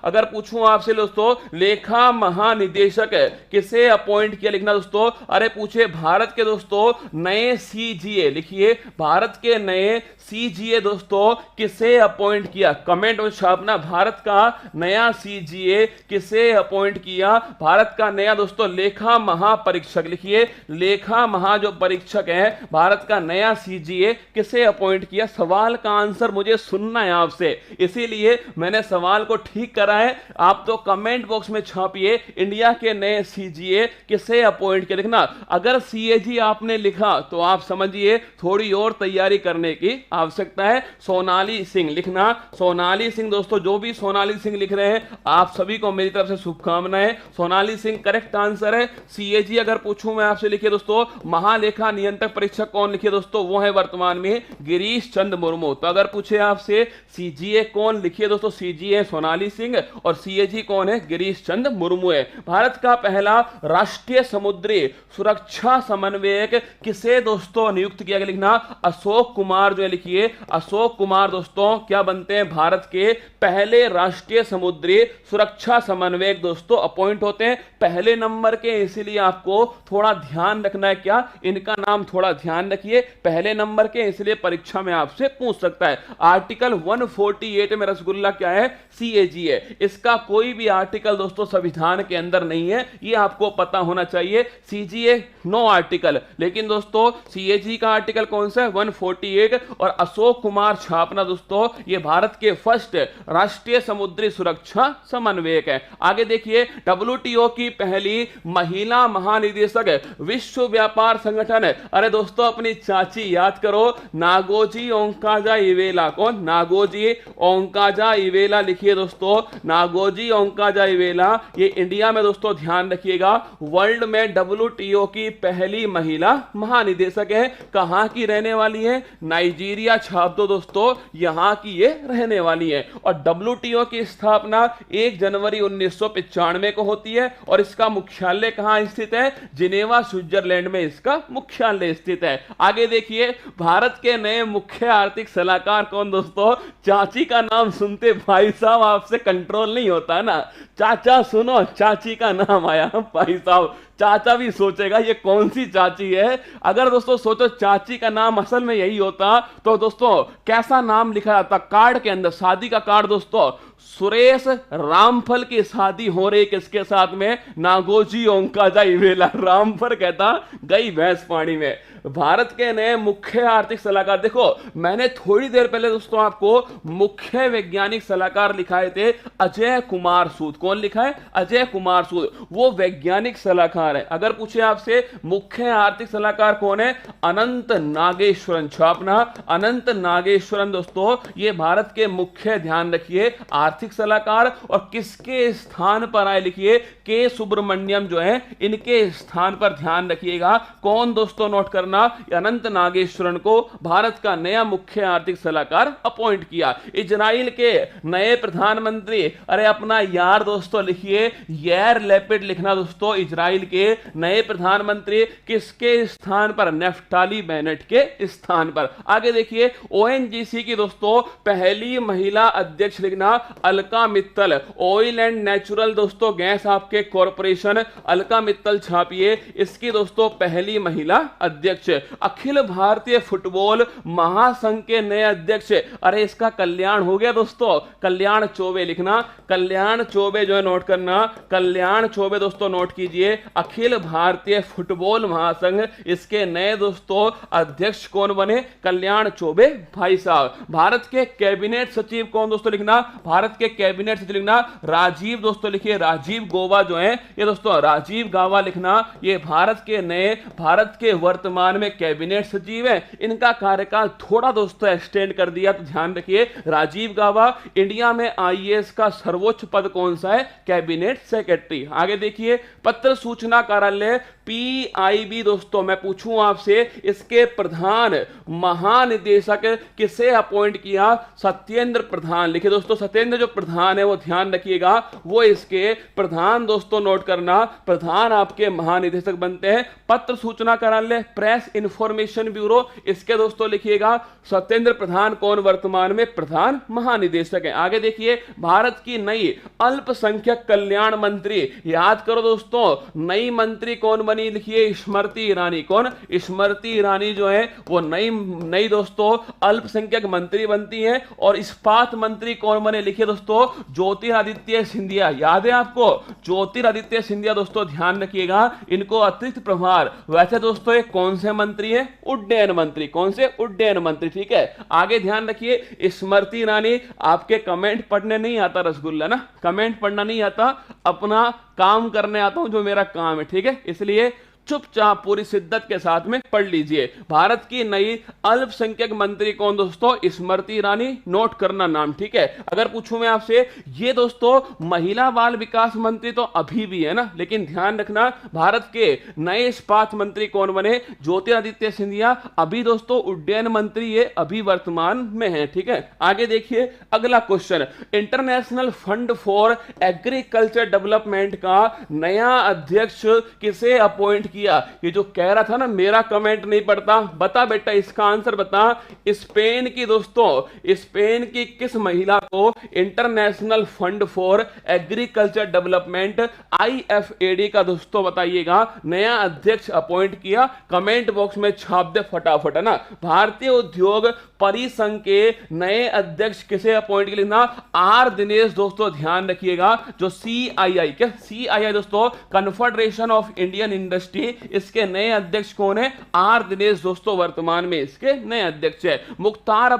अगर पूछूं आपसे दोस्तों, लेखा महानिदेशक किसे अपॉइंट किया, लिखना दोस्तों, अरे पूछे भारत के दोस्तों नए सीजीए, लिखिए भारत के नए सीजीए दोस्तों किसे अपॉइंट किया, कमेंट में छापना। भारत का नया सीजीए किसे अपॉइंट किया, भारत का नया दोस्तों लेखा महापरीक्षक, लिखिए लेखा महा जो परीक्षक है, भारत का नया सीजीए किसे अपॉइंट किया। सवाल का आंसर मुझे सुनना है आपसे, इसीलिए मैंने सवाल को ठीक करा है। आप तो कमेंट बॉक्स में छापिए इंडिया के नए सीजीए किसे अपॉइंट किया लिखना। अगर सीएजी आपने लिखा तो आप समझिए थोड़ी और तैयारी करने की आवश्यकता है। सोनाली सिंह लिखना, सोनाली सिंह दोस्तों, जो भी सोनाली सिंह लिख रहे हैं आप सभी को मेरी तरफ से शुभकामनाएं। सोनाली सिंह करेक्ट आंसर है। सीएजी अगर पूछूं मैं आपसे, लिखिए दोस्तों महालेखा नियंत्रक परीक्षक कौन, लिखिए दोस्तों वो है वर्तमान में गिरीश चंद्र मुर्मू। तो अगर पूछे आपसे सीजीए कौन, लिखिए दोस्तों सीजीए सोनाली सिंह और सीएजी कौन है, गिरीश चंद्र मुर्मू है। भारत का पहला राष्ट्रीय समुद्री सुरक्षा समन्वयक किसे दोस्तों नियुक्त किया गया, लिखना अशोक कुमार जो है, लिखिए अशोक कुमार दोस्तों क्या बनते हैं, भारत के पहले राष्ट्रीय समुद्री सुरक्षा समन्वयक दोस्तों अपॉइंट होते हैं, पहले नंबर के। इसीलिए आपको थोड़ा ध्यान रखना है, क्या इनका नाम थोड़ा ध्यान रखिए, पहले नंबर के, इसलिए परीक्षा में आपसे पूछ सकता है। आर्टिकल 148 में रसगुल्ला क्या है, सीएजी है। इसका कोई भी आर्टिकल दोस्तों संविधान के अंदर नहीं है, यह आपको पता होना चाहिए। सीजीए नो आर्टिकल, लेकिन दोस्तों सीएजी का आर्टिकल कौन सा है, 148। और अशोक कुमार छापना दोस्तों ये भारत के फर्स्ट राष्ट्रीय समुद्री सुरक्षा समन्वयक है। आगे देखिए, डब्ल्यूटीओ की पहली महिला महानिदेशक विश्व व्यापार संगठन, अरे दोस्तों अपनी चाची याद करो, नागोजी ओंकाजा-इवेला। कौन, नागोजी ओंकाजा-इवेला, लिखिए दोस्तों नागोजी ओंकाजा-इवेला। ये इंडिया में दोस्तों ध्यान रखिएगा वर्ल्ड में डब्ल्यूटीओ की पहली महिला महानिदेशक है। कहां की रहने वाली है, नाइजीरिया छाप दो दोस्तों, यहां की ये रहने वाली है। और डब्ल्यूटीओ की स्थापना 1 जनवरी 1995 को होती है और इसका मुख्यालय कहां स्थित है, जिनेवा स्विट्जरलैंड में इसका मुख्यालय स्थित है। आगे देखिए, भारत के नए मुख्य आर्थिक सलाहकार कौन दोस्तों, चाची का नाम सुनते भाई साहब आपसे कंट्रोल नहीं होता ना, चाचा सुनो चाची का नाम आया, भाई साहब चाचा भी सोचेगा ये कौन सी चाची है। अगर दोस्तों सोचो चाची का नाम असल में यही होता तो दोस्तों कैसा नाम लिखा जाता कार्ड के अंदर, शादी का कार्ड दोस्तों सुरेश रामफल की शादी हो रही किसके साथ में? Ngozi ओंकाजा Iweala. रामफल कहता गई भैंस पानी में। भारत के नए मुख्य आर्थिक सलाहकार, देखो मैंने थोड़ी देर पहले दोस्तों आपको मुख्य वैज्ञानिक सलाहकार लिखाए थे अजय कुमार सूद। कौन लिखा है? अजय कुमार सूद। वो वैज्ञानिक सलाहकार है। अगर पूछे आपसे मुख्य आर्थिक सलाहकार कौन है? अनंत नागेश्वरन। छापना अनंत नागेश्वरन दोस्तों, ये भारत के मुख्य, ध्यान रखिए, आर्थिक सलाहकार। और किसके स्थान पर आए लिखिए? के सुब्रमण्यम जो है, इनके स्थान पर ध्यान रखिएगा। कौन दोस्तों? नोट करना, अनंत नागेश्वरन को भारत का नया मुख्य आर्थिक सलाहकार अपॉइंट किया। इजराइल के नए प्रधानमंत्री, अरे अपना यार दोस्तों लिखिए, यार लैपिड लिखना दोस्तों। इजराइल के नए प्रधानमंत्री किसके स्थान पर? नेफ्ताली बेनेट के स्थान पर। आगे देखिए, ओएनजीसी की दोस्तों पहली महिला अध्यक्ष लिखना Alka Mittal. Oil and natural दोस्तों गैस आपके कॉरपोरेशन, अलका मित्तल छापिए, इसकी दोस्तों पहली महिला अध्यक्ष। अखिल भारतीय फुटबॉल महासंघ के नए अध्यक्ष, अरे इसका कल्याण हो गया दोस्तों, कल्याण चौबे लिखना। कल्याण चौबे जो है नोट करना, कल्याण चौबे दोस्तों नोट कीजिए। अखिल भारतीय फुटबॉल महासंघ, इसके नए दोस्तों अध्यक्ष कौन बने? कल्याण चौबे भाई साहब। भारत के कैबिनेट सचिव कौन दोस्तों लिखना? भारत के कैबिनेट सचिव लिखना राजीव दोस्तों लिखिए, राजीव गौबा जो है ये दोस्तों, राजीव गौबा लिखना। ये भारत के नए, भारत के वर्तमान में कैबिनेट सचिव है। इनका कार्यकाल थोड़ा दोस्तों एक्सटेंड कर दिया, तो ध्यान रखिए राजीव गौबा। इंडिया में आईएएस का सर्वोच्च पद कौन सा है? Cabinet secretary. आगे देखिए, पत्र सूचना कार्यालय पीआईबी दोस्तों, मैं पूछूं आपसे, इसके प्रधान महानिदेशक किसे अपॉइंट किया? सत्येंद्र प्रधान लिखे दोस्तों। सत्येंद्र जो प्रधान है वो ध्यान रखिएगा, वो इसके प्रधान दोस्तों नोट करना, प्रधान आपके महानिदेशक बनते हैं। पत्र सूचना कार्यालय प्रेस इंफॉर्मेशन ब्यूरो, इसके दोस्तों लिखिएगा सत्येंद्र प्रधान कौन वर्तमान में? प्रधान महानिदेशक है। आगे देखिए, भारत की नई अल्पसंख्यक कल्याण मंत्री, याद करो दोस्तों, नई मंत्री कौन बनी? लिखिए स्मृति ईरानी। कौन? स्मृति ईरानी जो है वो नई दोस्तों अल्पसंख्यक मंत्री बनती है। और इस्पात मंत्री कौन बने? लिखिए दोस्तों ज्योतिरादित्य सिंधिया। याद है आपको? ज्योतिरादित्य सिंधिया दोस्तों, ध्यान रखिएगा, इनको अतिरिक्त प्रभार। वैसे दोस्तों ये कौन से मंत्री है? उड्डयन मंत्री। कौन से? उड्डयन मंत्री, ठीक है। आगे ध्यान रखिए, स्मृति ईरानी, आपके कमेंट पढ़ने नहीं आता रसगुल्ला ना, कमेंट पढ़ना नहीं आता, अपना काम करने आता हूं जो मेरा काम है, ठीक है। इसलिए चुपचाप पूरी शिद्दत के साथ में पढ़ लीजिए। भारत की नई अल्पसंख्यक मंत्री कौन दोस्तों? स्मृति ईरानी। नोट करना नाम, ठीक है। अगर पूछूं मैं आपसे, ये दोस्तों महिला बाल विकास मंत्री तो अभी भी है ना, लेकिन ध्यान रखना भारत के नए इस्पात मंत्री कौन बने? ज्योतिरादित्य सिंधिया। अभी दोस्तों उड्डयन मंत्री ये अभी वर्तमान में है, ठीक है। आगे देखिए अगला question, international fund for agriculture development का नया अध्यक्ष किसे अपॉइंट किया? ये जो कह रहा था ना मेरा कमेंट नहीं पढ़ता, बता बेटा इसका आंसर बता। स्पेन की दोस्तों, स्पेन की किस महिला को international fund for agriculture development IFAD का दोस्तों बताइएगा नया अध्यक्ष अपॉइंट किया? कमेंट बॉक्स में छाप दे फटाफट, है ना। भारतीय उद्योग परिसंघ के नए अध्यक्ष किसे अपॉइंट किया? लिखना आर दिनेश दोस्तों, ध्यान रखिएगा। जो CII, क्या CII दोस्तों, कन्फेडरेशन ऑफ इंडियन इंडस्ट्री, इसके नए अध्यक्ष कौन है? आर दिनेश दोस्तों वर्तमान में इसके नए अध्यक्ष है। मुख्तार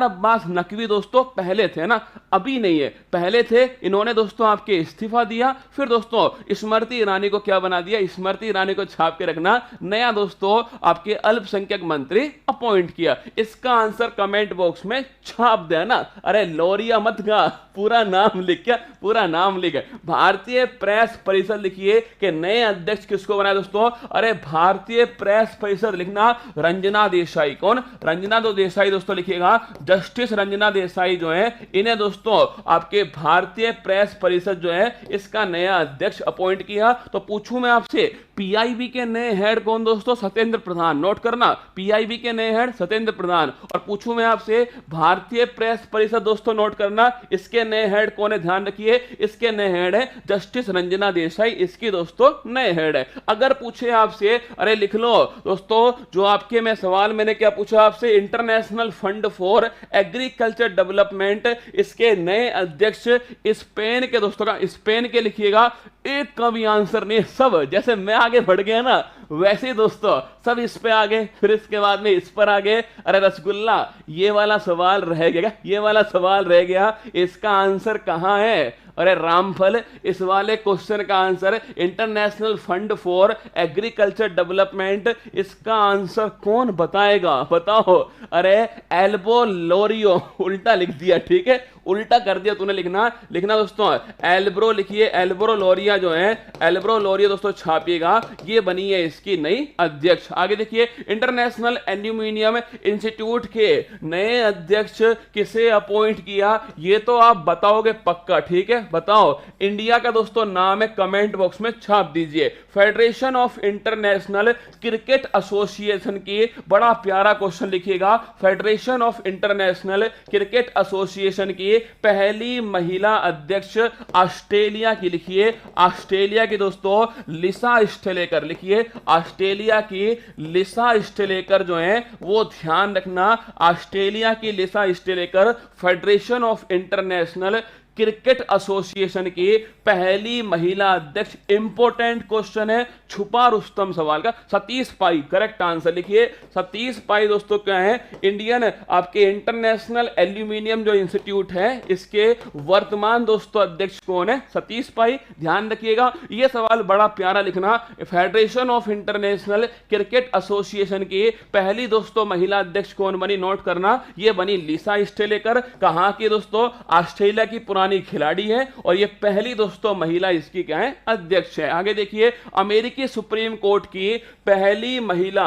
अब्बास नकवी दोस्तों पहले थे ना, अभी नहीं है, पहले थे, इन्होंने दोस्तों आपके इस्तीफा दिया, फिर दोस्तों स्मृति ईरानी को क्या बना दिया? स्मृति ईरानी को छाप के रखना, नया दोस्तों आपके अल्पसंख्यक मंत्री अपॉइंट किया। इसका आंसर कमेंट बॉक्स में छाप देना। अरे लोरिया मत गा, पूरा नाम लिख, क्या पूरा नाम लिख। भारतीय प्रेस परिषद लिखिए कि नए अध्यक्ष किसको बनाया दोस्तों? अरे भारतीय प्रेस परिषद लिखना रंजना देसाई। कौन? रंजना देसाई दोस्तों लिखिएगा। जस्टिस रंजना देसाई जो है, इन्हें दोस्तों आपके भारतीय प्रेस परिषद जो है इसका नया अध्यक्ष अपॉइंट किया। तो पूछूं मैं आपसे, PIB के नए हेड कौन दोस्तों? सत्येंद्र प्रधान। नोट करना, PIB के नए हेड सत्येंद्र प्रधान। और पूछूं मैं आपसे, भारतीय प्रेस परिषद दोस्तों नोट करना, इसके नए हेड कौन है? ध्यान रखिए, इसके नए हेड है जस्टिस रंजना देसाई, इसकी दोस्तों नए नए हेड है। अगर पूछे आपसे, अरे लिख लो दोस्तों, जो आपके मैं सवाल मैंने क्या पूछा आपसे, international fund for agriculture development, इसके नए अध्यक्ष स्पेन के दोस्तों का, स्पेन के लिखिएगा। एक का भी आंसर नहीं, सब जैसे मैं आगे बढ़ गया ना वैसे दोस्तों सब इस पे आ गए, फिर इसके बाद में इस पर आ गए। अरे रसगुल्ला, ये वाला सवाल रह गया, ये वाला सवाल रह गया, इसका आंसर कहां है? अरे रामफल, इस वाले क्वेश्चन का answer international fund for agriculture development, इसका आंसर कौन बताएगा? बताओ। अरे एल्बो लोरियो, उल्टा लिख दिया, ठीक है, उल्टा कर दिया तूने। लिखना दोस्तों, एल्ब्रो लिखिए, एल्ब्रो लोरिया जो है, एल्ब्रो लोरिया दोस्तों छापिएगा, ये बनी है इसकी नई अध्यक्ष। आगे देखिए, इंटरनेशनल एल्यूमिनियम इंस्टीट्यूट के नए अध्यक्ष किसे अपॉइंट किया? ये तो आप बताओगे पक्का, ठीक है, बताओ। इंडिया का दोस्तों नाम है, कमेंट बॉक्स में छाप दीजिए। Federation of international cricket association की, बड़ा प्यारा क्वेश्चन लिखिएगा, federation of international cricket association की पहली महिला अध्यक्ष ऑस्ट्रेलिया की, लिखिए, ऑस्ट्रेलिया की दोस्तों लिसा स्टेलेकर, लिखिए, ऑस्ट्रेलिया की लिसा स्टेलेकर जो है वो ध्यान रखना, ऑस्ट्रेलिया की Lisa Sthalekar federation of international cricket association की पहली महिला अध्यक्ष। इंपॉर्टेंट क्वेश्चन है, छुपा रुस्तम सवाल का। सतीश पाई करेक्ट आंसर, लिखिए, सतीश पाई दोस्तों क्या है? इंडियन आपके इंटरनेशनल एल्यूमिनियम जो इंस्टीट्यूट है इसके वर्तमान दोस्तों अध्यक्ष कौन है? सतीश पाई, ध्यान रखिएगा। यह सवाल बड़ा प्यारा लिखना, federation of international cricket association की पहली दोस्तों महिला अध्यक्ष कौन बनी? नोट करना, यह बनी लिसा स्टेलेकर। कहां की दोस्तों? ऑस्ट्रेलिया की पुरानी खिलाड़ी है, और ये पहली दोस्तों महिला इसकी क्या है? अध्यक्ष है। आगे देखिए, अमेरिकी सुप्रीम कोर्ट की पहली महिला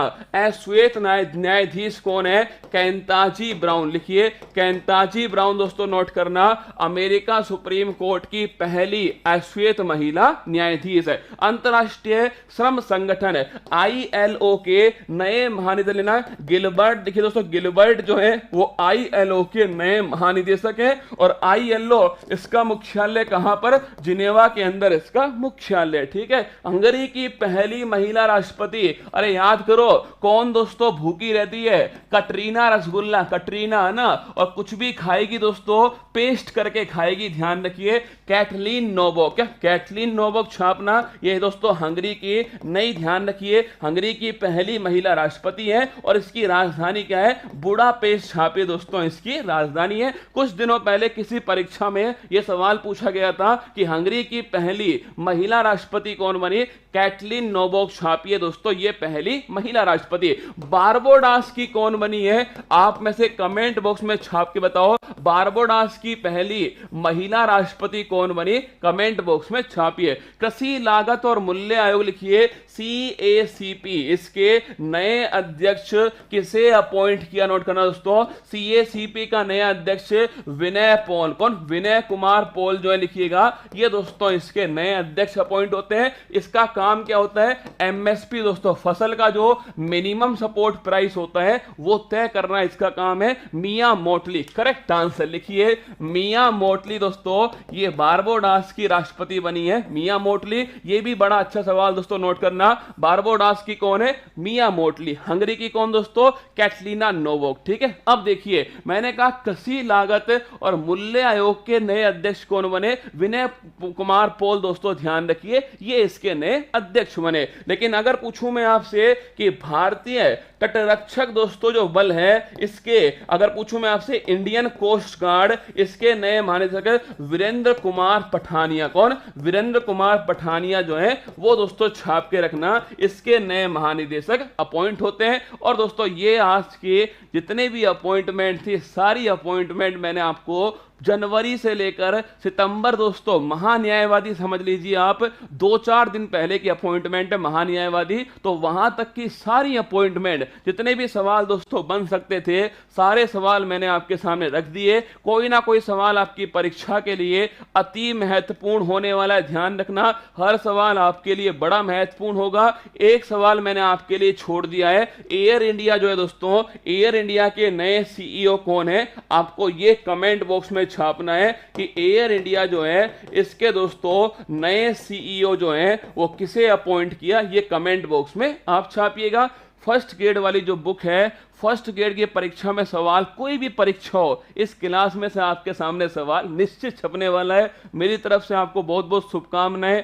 श्वेत न्यायाधीश कौन है? केंताजी ब्राउन, लिखिए, केंताजी ब्राउन दोस्तों नोट करना, अमेरिका सुप्रीम कोर्ट की पहली श्वेत महिला न्यायाधीश है। अंतरराष्ट्रीय श्रम संगठन ILO के नए महानिदेशक गिलबर्ट, देखिए दोस्तों, गिलबर्ट जो है वो ILO के नए महानिदेशक है, और ILO इसका मुख्यालय कहां पर? जिनेवा के अंदर इसका मुख्यालय, ठीक है। हंगरी की पहली महिला राष्ट्रपति, अरे याद करो कौन दोस्तों भूखी रहती है? कटरीना रसगुल्ला, कटरीना है ना, और कुछ भी खाएगी दोस्तों पेस्ट करके खाएगी, ध्यान रखिए, कैटलीन नोबोक। क्या? कैटलीन नोबोक छापना, ये दोस्तों हंगरी की नई, ध्यान रखिए, हंगरी की पहली महिला राष्ट्रपति है, और इसकी राजधानी क्या है? बुडापेस्ट छापे दोस्तों, इसकी राजधानी है। कुछ दिनों पहले किसी परीक्षा में यह सवाल पूछा गया था कि हंगरी की पहली महिला राष्ट्रपति कौन बनी? कैटलीन नोबोक छापिए दोस्तों, ये पहली महिला राष्ट्रपति। बारबोडास की कौन बनी है? आप में से कमेंट बॉक्स में छाप के बताओ, बारबोडास की पहली महिला राष्ट्रपति कौन बनी? कमेंट बॉक्स में छापिए। कृषि लागत और मूल्य आयोग, लिखिए, CACP, इसके नए अध्यक्ष किसे अपॉइंट किया? नोट करना दोस्तों, CACP का नया अध्यक्ष विनय पॉल, कौन? विनय कुमार पॉल जो है, लिखिएगा, ये दोस्तों इसके नए अध्यक्ष अपॉइंट होते हैं। इसका काम क्या होता है? MSP दोस्तों, फसल का जो मिनिमम सपोर्ट प्राइस होता है वो तय करना इसका काम है। मिया मोटली करेक्ट आंसर, लिखिए, मिया मोटली दोस्तों ये बारबोडास की राष्ट्रपति बनी है, मिया मोटली। ये भी बड़ा अच्छा सवाल दोस्तों, नोट करना, बारबोडास की कौन है? मिया मोटली। हंगरी की कौन दोस्तों? कैटलीना नोबोक, ठीक है। अब देखिए, मैंने कहा कृषि लागत और मूल्य आयोग के नए अध्यक्ष कौन बने? विनय कुमार पॉल दोस्तों, ध्यान रखिए, ये इसके नए अध्यक्ष बने। लेकिन अगर पूछूं मैं आपसे कि भारतीय तटरक्षक दोस्तों जो बल है इसके, अगर पूछूं मैं आपसे, इंडियन कोस्ट गार्ड, इसके नए महानिदेशक वीरेंद्र कुमार पठानिया, कौन? वीरेंद्र कुमार पठानिया जो है वो दोस्तों छाप के रखना, इसके नए महानिदेशक अपॉइंट होते हैं। और दोस्तों ये आज के जितने भी अपॉइंटमेंट थी, सारी अपॉइंटमेंट मैंने आपको जनवरी से लेकर सितंबर दोस्तों, महान्यायवादी समझ लीजिए आप, 2-4 दिन पहले की अपॉइंटमेंट है महान्यायवादी, तो वहां तक की सारी अपॉइंटमेंट, जितने भी सवाल दोस्तों बन सकते थे, सारे सवाल मैंने आपके सामने रख दिए। कोई ना कोई सवाल आपकी परीक्षा के लिए अति महत्वपूर्ण होने वाला है, ध्यान रखना, हर सवाल आपके लिए बड़ा महत्वपूर्ण होगा। एक सवाल मैंने आपके लिए छोड़ दिया है, एयर इंडिया जो है दोस्तों, एयर इंडिया के नए CEO कौन है? आपको ये कमेंट बॉक्स में छापना है कि एयर इंडिया जो है इसके दोस्तों नए सीईओ जो हैं वो किसे अपॉइंट किया, ये कमेंट बॉक्स में आप छापिएगा। फर्स्ट ग्रेड वाली जो बुक है, फर्स्ट ग्रेड की परीक्षा में सवाल, कोई भी परीक्षा हो, इस क्लास में से आपके सामने सवाल निश्चित छपने वाला है। मेरी तरफ से आपको बहुत बहुत शुभकामनाएं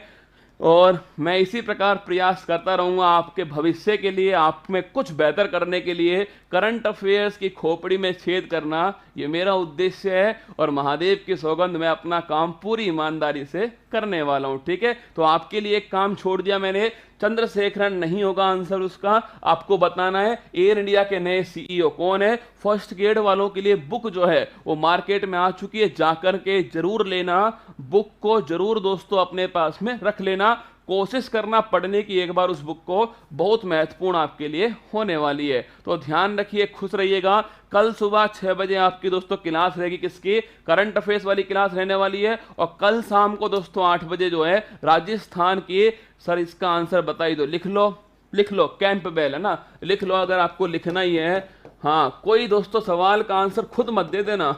और मैं इसी प्रकार प्रयास करता रहूंगा आपके भविष्य के लिए, आप में कुछ बेहतर करने के लिए। करंट अफेयर्स की खोपड़ी में छेद करना ये मेरा उद्देश्य है और महादेव की सौगंध मैं अपना काम पूरी ईमानदारी से करने वाला हूं। ठीक है, तो आपके लिए एक काम छोड़ दिया मैंने, चंद्रशेखरन नहीं होगा आंसर उसका, आपको बताना है एयर इंडिया के नए सीईओ कौन है। फर्स्ट ग्रेड वालों के लिए बुक जो है वो मार्केट में आ चुकी है, जाकर के जरूर लेना, बुक को जरूर दोस्तों अपने पास में रख लेना, कोशिश करना पढ़ने की एक बार उस बुक को, बहुत महत्वपूर्ण आपके लिए होने वाली है। तो ध्यान रखिए, खुश रहिएगा। कल सुबह 6 बजे आपकी दोस्तों क्लास रहेगी, किसकी, करंट अफेयर्स वाली क्लास रहने वाली है। और कल शाम को दोस्तों 8 बजे जो है राजस्थान की, सर इसका आंसर बताई दो, लिख लो कैंपबेल है ना, लिख लो अगर आपको लिखना ही है। हाँ, कोई दोस्तों सवाल का आंसर खुद मत दे देना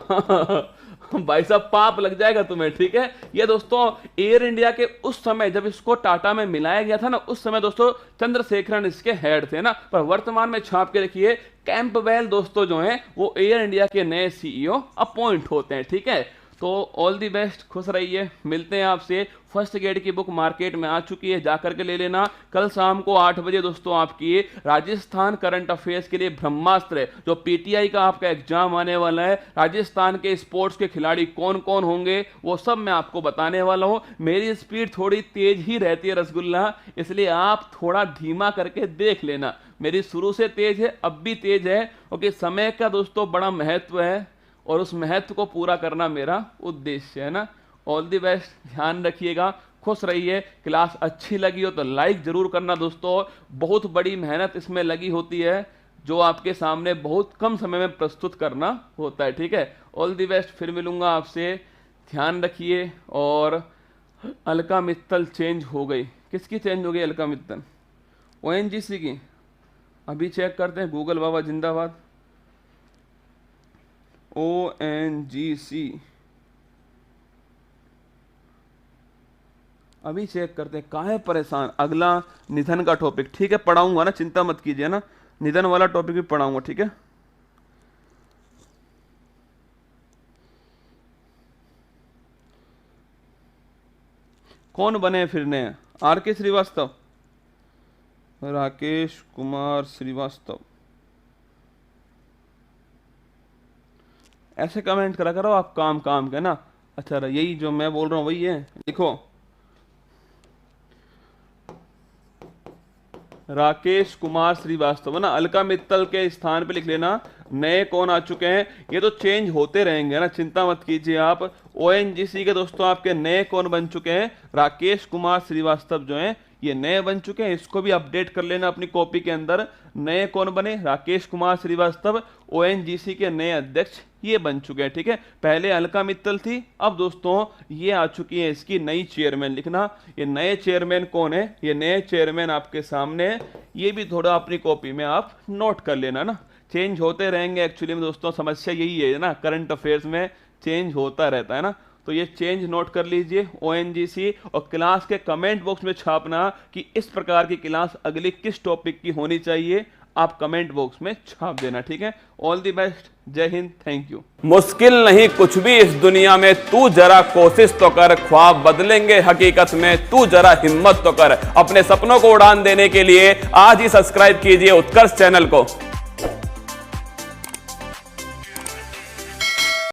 भाई साहब पाप लग जाएगा तुम्हें। ठीक है, ये दोस्तों एयर इंडिया के उस समय जब इसको टाटा में मिलाया गया था ना, उस समय दोस्तों चंद्रशेखरन इसके हेड थे ना, पर वर्तमान में छाप के रखिए कैंपबेल दोस्तों जो हैं वो एयर इंडिया के नए सीईओ अपॉइंट होते हैं। ठीक है, तो ऑल दी बेस्ट, खुश रहिए, मिलते हैं आपसे। फर्स्ट ग्रेड की बुक मार्केट में आ चुकी है, जाकर के ले लेना। कल शाम को 8 बजे दोस्तों आपकी राजस्थान करंट अफेयर्स के लिए ब्रह्मास्त्र है, जो पीटीआई का आपका एग्जाम आने वाला है, राजस्थान के स्पोर्ट्स के खिलाड़ी कौन कौन होंगे वो सब मैं आपको बताने वाला हूं। मेरी स्पीड थोड़ी तेज ही रहती है रसगुल्ला, इसलिए आप थोड़ा धीमा करके देख लेना। मेरी शुरू से तेज है, अब भी तेज है, क्योंकि समय का दोस्तों बड़ा महत्व है और उस महत्व को पूरा करना मेरा उद्देश्य है ना। ऑल दी बेस्ट, ध्यान रखिएगा, खुश रहिए। क्लास अच्छी लगी हो तो लाइक जरूर करना दोस्तों, बहुत बड़ी मेहनत इसमें लगी होती है जो आपके सामने बहुत कम समय में प्रस्तुत करना होता है। ठीक है, ऑल दी बेस्ट, फिर मिलूंगा आपसे, ध्यान रखिए। और अलका मित्तल चेंज हो गई, किसकी चेंज हो गई अलका मित्तल? ओएनजीसी की, अभी चेक करते हैं, गूगल बाबा जिंदाबाद। ONGC अभी चेक करते हैं, काहे परेशान। अगला निधन का टॉपिक, ठीक है पढ़ाऊंगा ना, चिंता मत कीजिए ना, निधन वाला टॉपिक भी पढ़ाऊंगा। ठीक है, कौन बने फिर नए? RK श्रीवास्तव, राकेश कुमार श्रीवास्तव, ऐसे कमेंट करा करो आप काम के ना। अच्छा, यही जो मैं बोल रहा हूं वही है, लिखो राकेश कुमार श्रीवास्तव ना, अलका मित्तल के स्थान पे लिख लेना नए कौन आ चुके हैं। ये तो चेंज होते रहेंगे ना, चिंता मत कीजिए आप। ONGC के दोस्तों आपके नए कौन बन चुके हैं? राकेश कुमार श्रीवास्तव जो हैं ये नए बन चुके हैं, इसको भी अपडेट कर लेना अपनी कॉपी के अंदर। नए कौन बने? राकेश कुमार श्रीवास्तव, ONGC के नए अध्यक्ष ये बन चुके हैं। ठीक है, पहले अलका मित्तल थी, अब दोस्तों ये आ चुकी है इसकी नई चेयरमैन। लिखना ये नए चेयरमैन कौन है, ये नए चेयरमैन आपके सामने, ये भी थोड़ा अपनी कॉपी में आप नोट कर लेना ना। चेंज होते रहेंगे एक्चुअली में दोस्तों, समस्या यही है ना, करंट अफेयर्स में चेंज होता रहता है ना, तो ये चेंज नोट कर लीजिए ONGC। और क्लास के कमेंट बॉक्स में छापना कि इस प्रकार की क्लास अगली किस टॉपिक की होनी चाहिए, आप कमेंट बॉक्स में छाप देना। ठीक है, ऑल द बेस्ट, जय हिंद, थैंक यू। मुश्किल नहीं कुछ भी इस दुनिया में, तू जरा कोशिश तो कर, ख्वाब बदलेंगे हकीकत में, तू जरा हिम्मत तो कर। अपने सपनों को उड़ान देने के लिए आज ही सब्सक्राइब कीजिए उत्कर्ष चैनल को।